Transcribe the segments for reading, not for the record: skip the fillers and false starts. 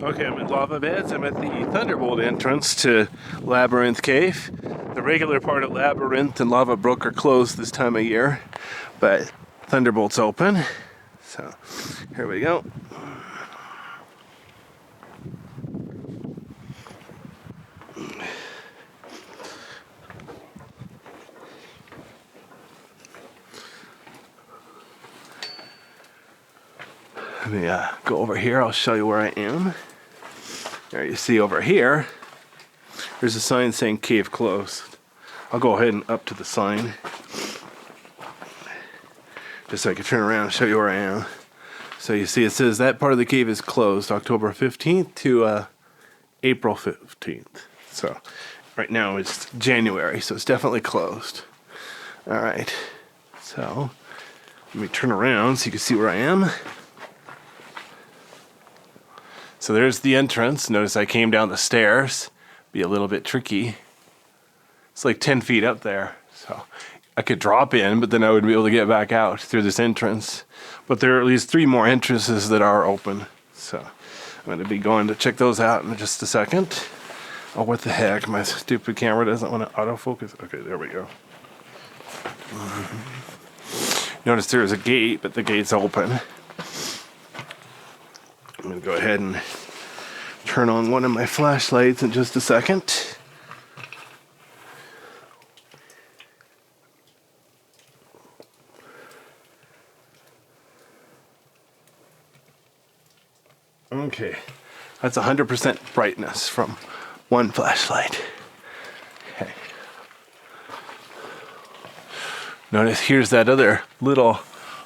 Okay, I'm in Lave Beds. I'm at the Thunderbolt entrance to Labyrinth Cave. The regular part of Labyrinth and Lava Brook are closed this time of year, but Thunderbolt's open. So, here we go. Let me go over here. I'll show you where I am. There you see over here, there's a sign saying cave closed. I'll go ahead and up to the sign, just so I can turn around and show you where I am. So you see it says that part of the cave is closed October 15th to April 15th. So right now it's January, so it's definitely closed. All right, so let me turn around so you can see where I am. So there's the entrance. Notice I came down the stairs. Be a little bit tricky. It's like 10 feet up there. So I could drop in, but then I wouldn't be able to get back out through this entrance. But there are at least 3 more entrances that are open. So I'm going to be going to check those out in just a second. Oh, what the heck? My stupid camera doesn't want to autofocus. Okay, there we go. Notice there is a gate, but the gate's open. I'm going to go ahead and turn on one of my flashlights in just a second. Okay, that's 100% brightness from one flashlight. Okay. Notice here's that other little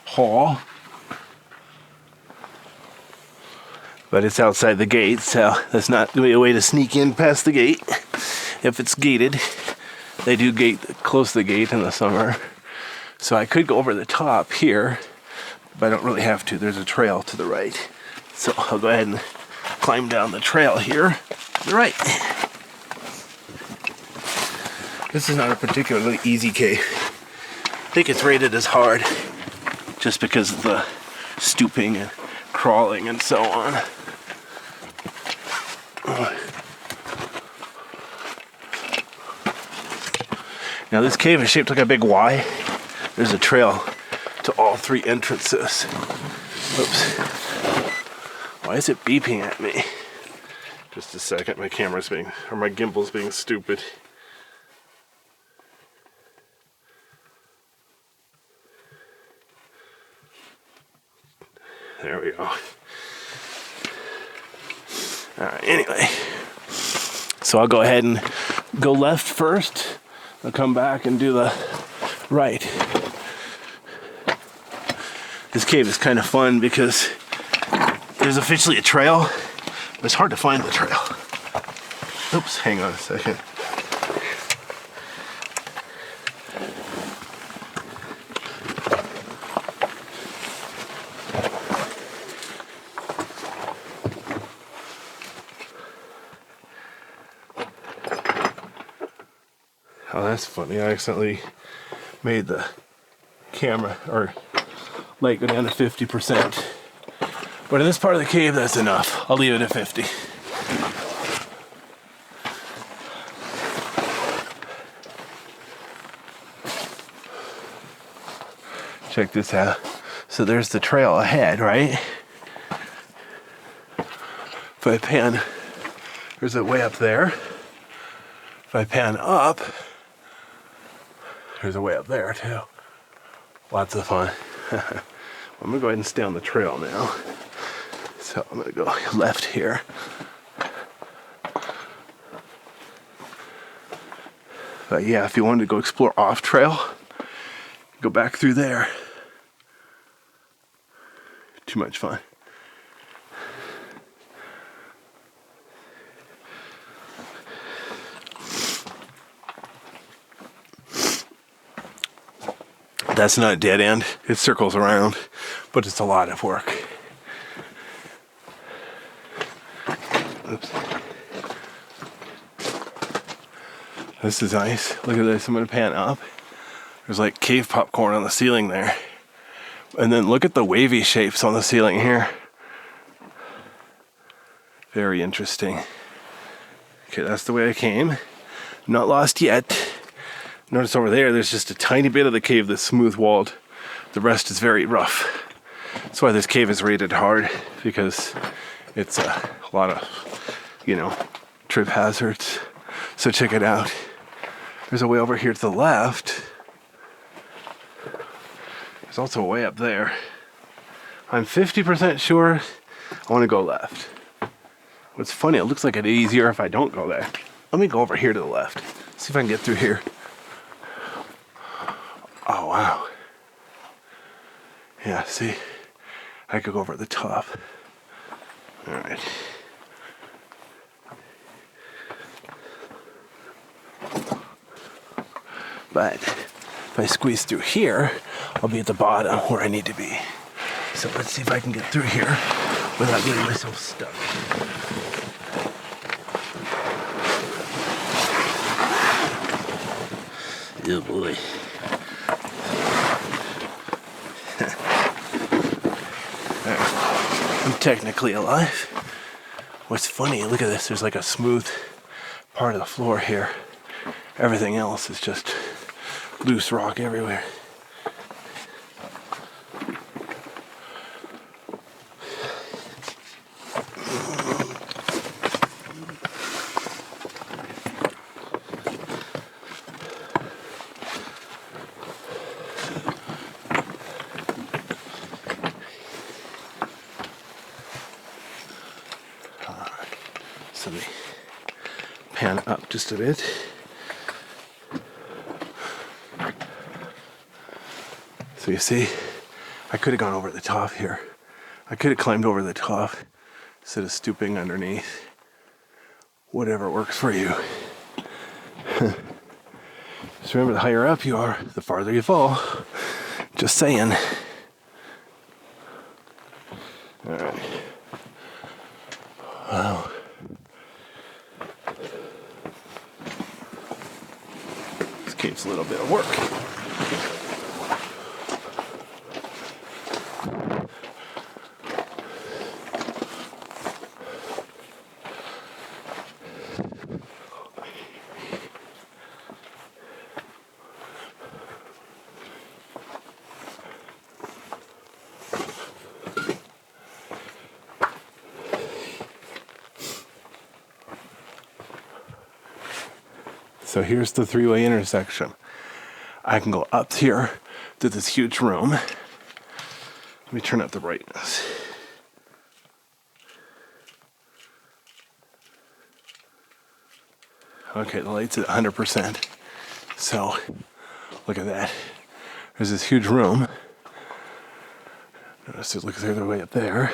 hall. But it's outside the gate, so that's not really a way to sneak in past the gate. If it's gated, they do close the gate in the summer. So I could go over the top here, but I don't really have to. There's a trail to the right. So I'll go ahead and climb down the trail here to the right. This is not a particularly easy cave. I think it's rated as hard just because of the stooping and crawling and so on. Now this cave is shaped like a big Y. There's a trail to all 3 entrances. Oops. Why is it beeping at me? Just a second, my gimbal's being stupid. There we go. Alright, anyway. So I'll go ahead and go left first. I'll come back and do the right. This cave is kind of fun because there's officially a trail, but it's hard to find the trail. Oops, hang on a second. Oh, that's funny. I accidentally made the camera or light go down to 50%. But in this part of the cave, that's enough. I'll leave it at 50. Check this out. So there's the trail ahead, right? If I pan, there's a way up there. If I pan up, there's a way up there too. Lots of fun. I'm gonna go ahead and stay on the trail now. So I'm gonna go left here. But yeah, if you wanted to go explore off trail, go back through there. Too much fun. That's not a dead end. It circles around, but it's a lot of work. Oops. This is nice. Look at this. I'm going to pan up. There's like cave popcorn on the ceiling there. And then look at the wavy shapes on the ceiling here. Very interesting. Okay, that's the way I came. Not lost yet. Notice over there, there's just a tiny bit of the cave that's smooth walled. The rest is very rough. That's why this cave is rated hard, because it's a lot of, trip hazards. So check it out. There's a way over here to the left. There's also a way up there. I'm 50% sure I want to go left. What's funny, it looks like it's easier if I don't go there. Let me go over here to the left. See if I can get through here. Oh, wow. Yeah, see? I could go over the top. All right. But if I squeeze through here, I'll be at the bottom where I need to be. So let's see if I can get through here without getting myself stuck. Oh boy. I'm technically alive. What's funny, look at this, there's like a smooth part of the floor here. Everything else is just loose rock everywhere. So let me pan up just a bit. So you see, I could have gone over the top here. I could have climbed over the top instead of stooping underneath. Whatever works for you. Just remember, the higher up you are, the farther you fall. Just saying. All right. Wow. This cave's a little bit of work. So here's the three-way intersection. I can go up here to this huge room. Let me turn up the brightness. Okay, the light's at 100%. So, look at that. There's this huge room. Notice it looks like there's a way up there.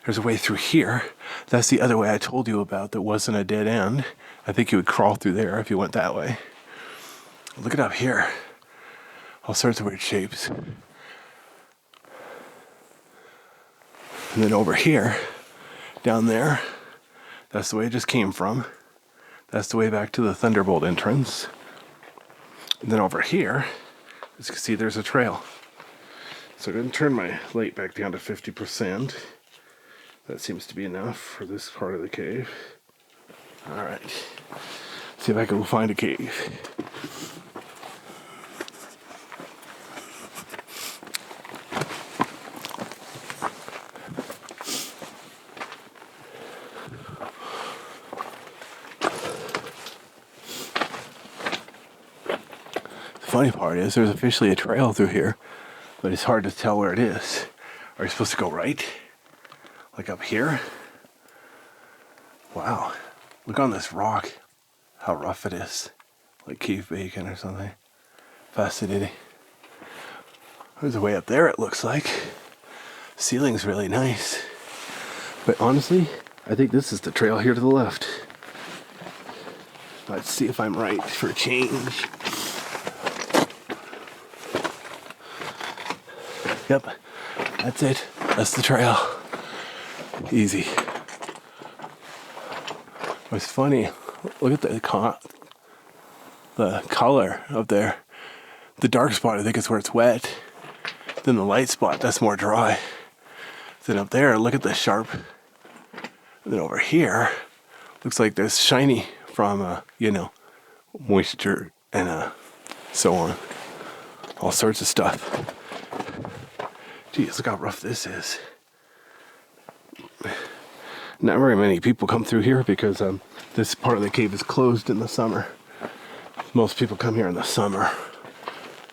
There's a way through here. That's the other way I told you about that wasn't a dead end. I think you would crawl through there if you went that way. Look it up here. All sorts of weird shapes. And then over here, down there, that's the way it just came from. That's the way back to the Thunderbolt entrance. And then over here, as you can see, there's a trail. So I'm going to turn my light back down to 50%. That seems to be enough for this part of the cave. Alright. See if I can find a cave. The funny part is there's officially a trail through here, but it's hard to tell where it is. Are you supposed to go right? Like up here? Wow. Look on this rock. How rough it is. Like cave bacon or something. Fascinating. There's a way up there, it looks like. Ceiling's really nice. But honestly, I think this is the trail here to the left. Let's see if I'm right for a change. Yep, that's it. That's the trail. Easy. What's funny, look at the color up there. The dark spot, I think, is where it's wet. Then the light spot, that's more dry. Then up there, look at the sharp And then over here, looks like there's shiny from, moisture and so on. All sorts of stuff. Geez, look how rough this is. Not very many people come through here because this part of the cave is closed in the summer. Most people come here in the summer.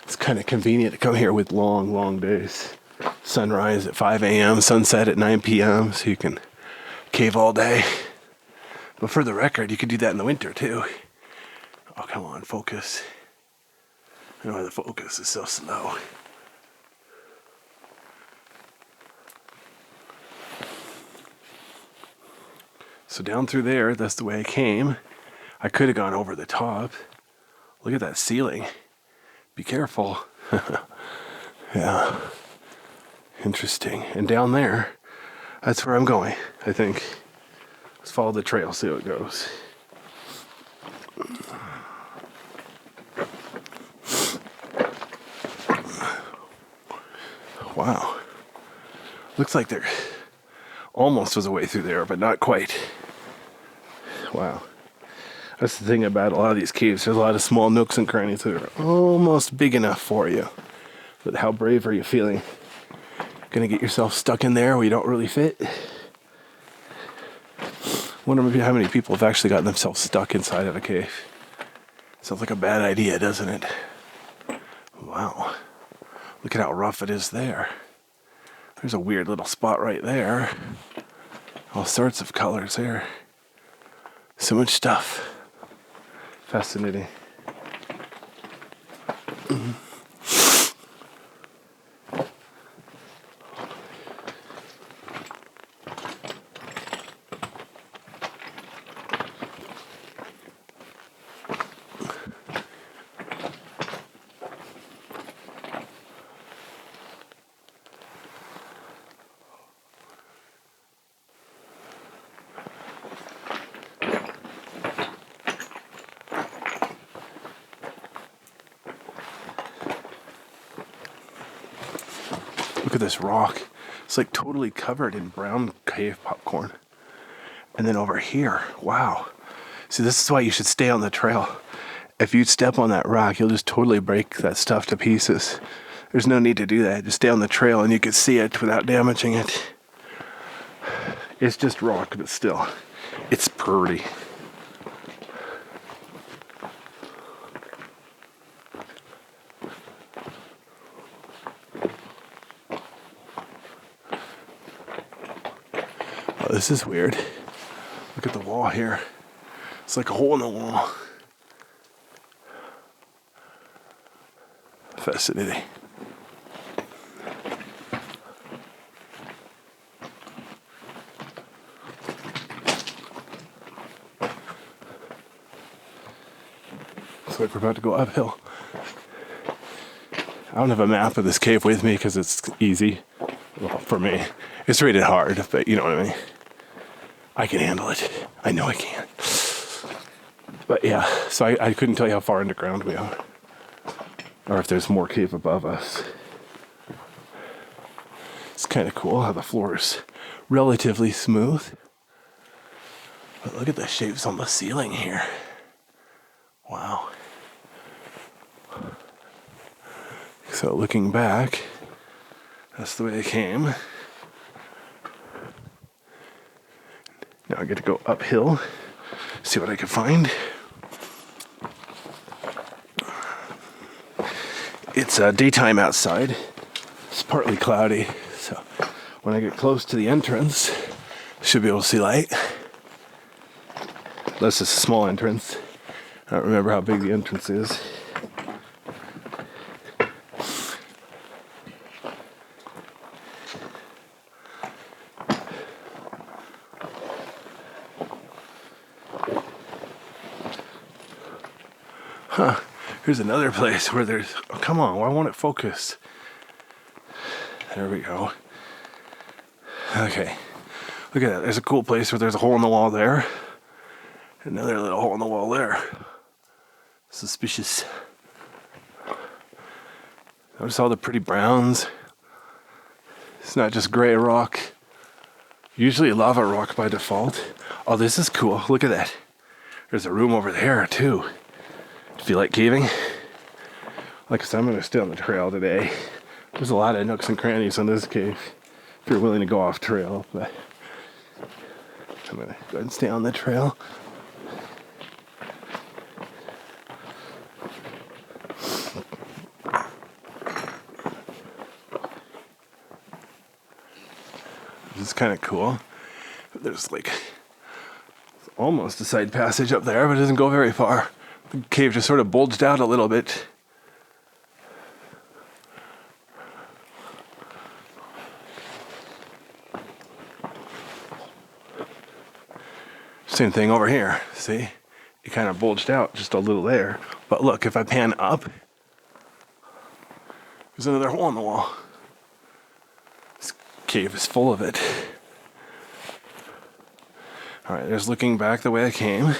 It's kind of convenient to come here with long, long days. Sunrise at 5 a.m., sunset at 9 p.m., so you can cave all day. But for the record, you could do that in the winter too. Oh, come on, focus. I know why the focus is so slow. So down through there, that's the way I came. I could have gone over the top. Look at that ceiling. Be careful. Yeah. Interesting. And down there, that's where I'm going, I think. Let's follow the trail, see how it goes. Wow. Looks like there almost was a way through there, but not quite. Wow. That's the thing about a lot of these caves. There's a lot of small nooks and crannies that are almost big enough for you. But how brave are you feeling? Gonna get yourself stuck in there where you don't really fit? Wonder how many people have actually gotten themselves stuck inside of a cave. Sounds like a bad idea, doesn't it? Wow. Look at how rough it is there. There's a weird little spot right there. All sorts of colors there. So much stuff. Fascinating. Look at this rock. It's like totally covered in brown cave popcorn. And then over here, wow. See, this is why you should stay on the trail. If you step on that rock, you'll just totally break that stuff to pieces. There's no need to do that. Just stay on the trail and you can see it without damaging it. It's just rock, but still, it's pretty. Oh, this is weird. Look at the wall here. It's like a hole in the wall. Fascinating. Looks like we're about to go uphill. I don't have a map of this cave with me because it's easy. Well, for me. It's rated hard, but you know what I mean. I can handle it. I know I can. But yeah, so I couldn't tell you how far underground we are. Or if there's more cave above us. It's kind of cool how the floor is relatively smooth. But look at the shapes on the ceiling here. Wow. So looking back, that's the way I came. Now I get to go uphill, see what I can find. It's daytime outside. It's partly cloudy, so when I get close to the entrance, I should be able to see light. Unless it's a small entrance. I don't remember how big the entrance is. Huh. Here's another place where there's... Oh, come on, why won't it focus? There we go. Okay. Look at that. There's a cool place where there's a hole in the wall there. Another little hole in the wall there. Suspicious. Notice all the pretty browns. It's not just gray rock. Usually lava rock by default. Oh, this is cool. Look at that. There's a room over there too. If you like caving, like I said, I'm going to stay on the trail today. There's a lot of nooks and crannies on this cave if you're willing to go off trail, but I'm going to go ahead and stay on the trail. This is kind of cool. There's like almost a side passage up there, but it doesn't go very far. The cave just sort of bulged out a little bit. Same thing over here. See? It kind of bulged out just a little there. But look, if I pan up, there's another hole in the wall. This cave is full of it. All right, there's looking back the way I came.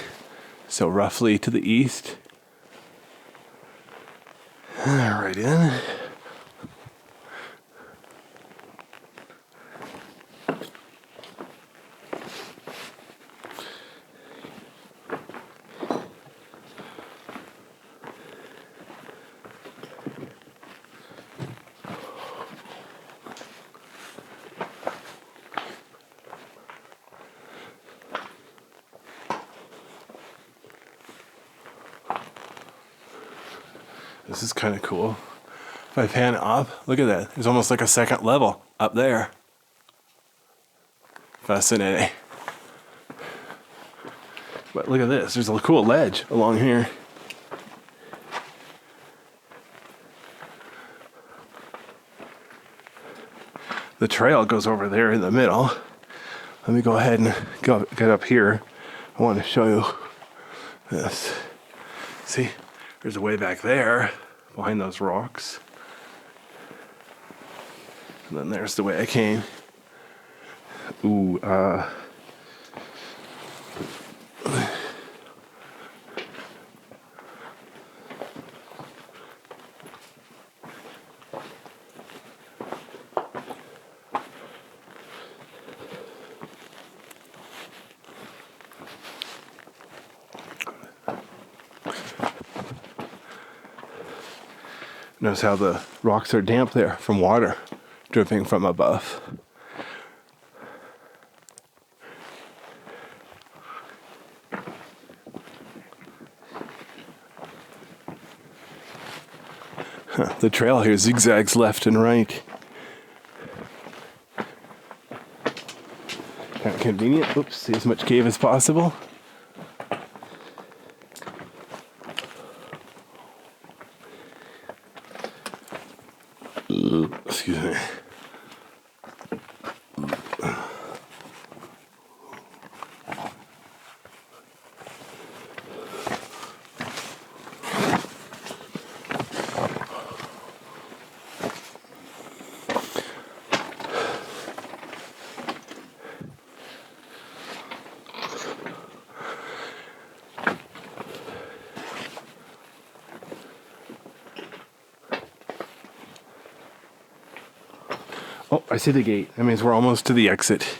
So roughly to the east. Right in. This is kind of cool. If I pan up, look at that. There's almost like a second level up there. Fascinating. But look at this. There's a cool ledge along here. The trail goes over there in the middle. Let me go ahead and get up here. I want to show you this. See? There's a way back there, behind those rocks. And then there's the way I came. Ooh, notice how the rocks are damp there from water dripping from above. The trail here zigzags left and right. Kind of convenient. Oops, see as much cave as possible. Excuse me. Oh, I see the gate. That means we're almost to the exit.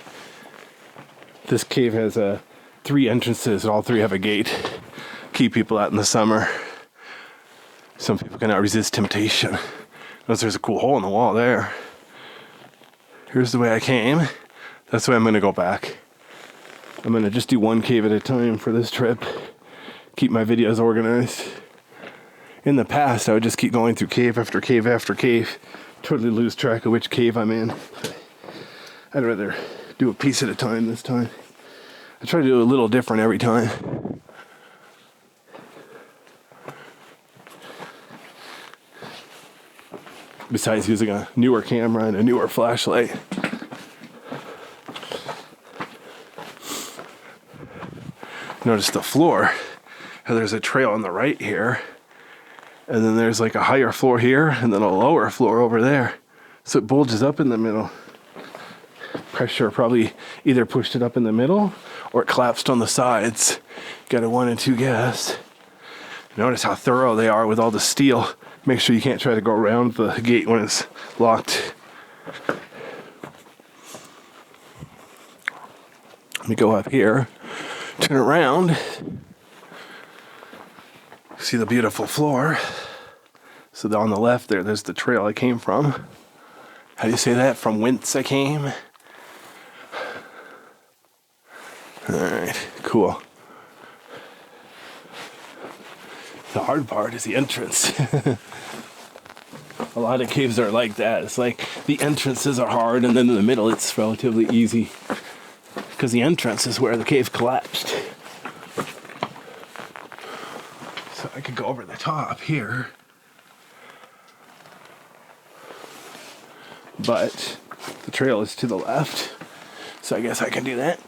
This cave has 3 entrances. All 3 have a gate. Keep people out in the summer. Some people cannot resist temptation. Notice there's a cool hole in the wall there. Here's the way I came. That's the way I'm going to go back. I'm going to just do 1 cave at a time for this trip. Keep my videos organized. In the past, I would just keep going through cave after cave after cave. Totally lose track of which cave I'm in. I'd rather do a piece at a time this time. I try to do a little different every time. Besides using a newer camera and a newer flashlight. Notice the floor. How there's a trail on the right here. And then there's like a higher floor here and then a lower floor over there. So it bulges up in the middle. Pressure probably either pushed it up in the middle or it collapsed on the sides. Got a 1 and 2 guess. Notice how thorough they are with all the steel. Make sure you can't try to go around the gate when it's locked. me go up here, turn around, see the beautiful floor. So on the left there's the trail I came from. How do you say that? From whence I came? Alright, cool. The hard part is the entrance. A lot of caves are like that. It's like the entrances are hard, and then in the middle it's relatively easy. Because the entrance is where the cave collapsed. So I could go over the top here. But the trail is to the left. So I guess I can do that.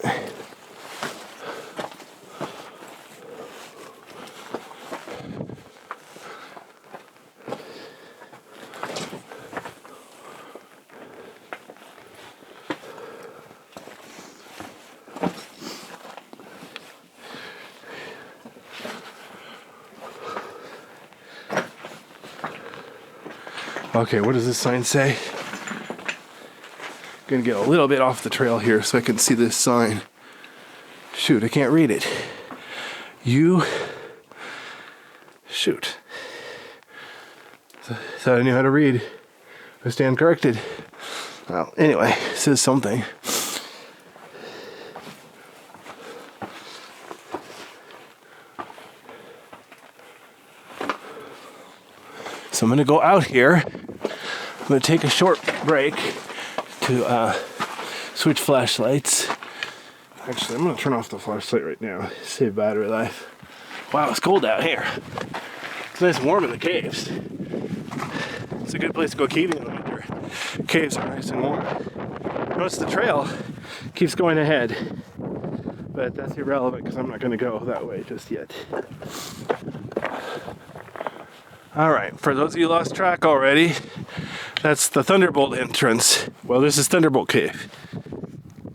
Okay, what does this sign say? Gonna get a little bit off the trail here so I can see this sign. Shoot, I can't read it. Shoot. Thought I knew how to read. I stand corrected. Well, anyway, it says something. So I'm gonna go out here. I'm gonna take a short break to switch flashlights. Actually, I'm gonna turn off the flashlight right now. Save battery life. Wow, it's cold out here. It's nice and warm in the caves. It's a good place to go caving in the winter. Caves are nice and warm. Notice the trail keeps going ahead, but that's irrelevant because I'm not gonna go that way just yet. Alright, for those of you lost track already, that's the Thunderbolt entrance. Well, this is Thunderbolt Cave.